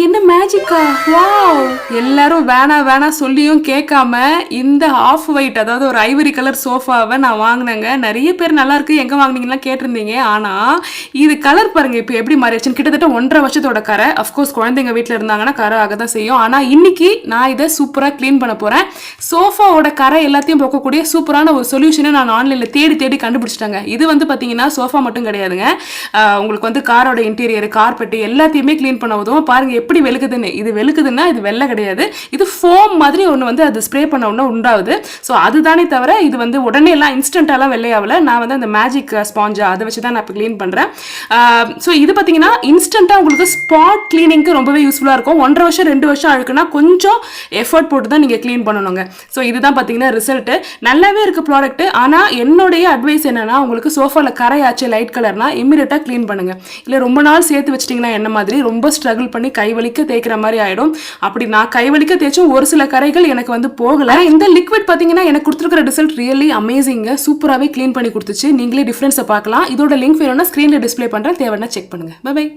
என்ன மேஜிக்கா? வாவ்! எல்லாரும் வேணா சொல்லியும் கேட்காம இந்த ஆஃப் ஒயிட், அதாவது ஒரு ஐவரி கலர் சோஃபாவை நான் வாங்கினேங்க. நிறைய பேர் நல்லா இருக்கு, எங்க வாங்குனீங்கன்னா கேட்டிருந்தீங்க. ஆனா இது கலர் பாருங்க இப்போ எப்படி மாறிடுச்சுன்னு. கிட்டத்தட்ட 1.5 வருஷத்தோட கரை. அஃப்கோர்ஸ் குழந்தைங்க வீட்டில் இருந்தாங்கன்னா கரை ஆக தான் செய்யும். ஆனா இன்னைக்கு நான் இதை சூப்பரா க்ளீன் பண்ண போறேன். சோஃபாவோட கரை எல்லாத்தையும் போக்கக்கூடிய சூப்பரான ஒரு சொல்யூஷனை நான் ஆன்லைன்ல தேடி கண்டுபிடிச்சிட்டாங்க. இது வந்து பாத்தீங்கன்னா சோஃபா மட்டும் கிடையாதுங்க. உங்களுக்கு வந்து காரோட இன்டீரியர், கார்பெட் எல்லாத்தையுமே க்ளீன் பண்ண உதவும். பாருங்க எப்படி வெளுக்குதுன்னு. இது வெளுக்குதுன்னா இது வெள்ளை கிடையாது, இது ஃபோம் மாதிரி ஒன்று வந்து அது ஸ்ப்ரே பண்ண உடனே உண்டாகுது. ஸோ அதுதானே தவிர இது வந்து உடனே எல்லாம் இன்ஸ்டன்ட்டாலாம் வெள்ளையாகல. நான் வந்து அந்த மேஜிக் ஸ்பாஞ்சா அதை வச்சு தான் நான் இப்போ க்ளீன் பண்ணுறேன். ஸோ இது பார்த்தீங்கன்னா இன்ஸ்டண்ட்டாக உங்களுக்கு ஸ்பாட் க்ளீனிங்க்கு ரொம்பவே யூஸ்ஃபுல்லாக இருக்கும். 1.5 வருஷம் 2 வருஷம் அழுக்குன்னா கொஞ்சம் எஃபர்ட் போட்டு தான் நீங்கள் க்ளீன் பண்ணணுங்க. ஸோ இதுதான் பார்த்தீங்கன்னா ரிசல்ட்டு. நல்லாவே இருக்குது ப்ராடக்ட். ஆனால் என்னுடைய அட்வைஸ் என்னன்னா, உங்களுக்கு சோஃபாவில் கரையாச்சு லைட் கலர்னா இம்மிடியட்டாக க்ளீன் பண்ணுங்க. இல்லை ரொம்ப நாள் சேர்த்து வச்சிட்டிங்கன்னா என்ன மாதிரி ரொம்ப ஸ்ட்ரகிள் பண்ணி கைவலிக்க தேய்க்கிற மாதிரி ஆயிடும். அப்படி நான் கைவலிக்க தேய்ச்சும் ஒரு சில கரைகள் எனக்கு வந்து போகல. இந்த லிக்விட் பார்த்தீங்கன்னா எனக்கு கொடுத்துருக்கிற ரிசல்ட் ரியலி அமேசிங்க. சூப்பராகவே க்ளீன் பண்ணி கொடுத்துச்சு. நீங்களே டிஃப்ரென்ஸை பார்க்கலாம். இதோட லிங்க் வேணும்னா ஸ்க்ரீனில் டிஸ்பிளே பண்ணுறேன், தேவைன்னா செக் பண்ணுங்க. பை.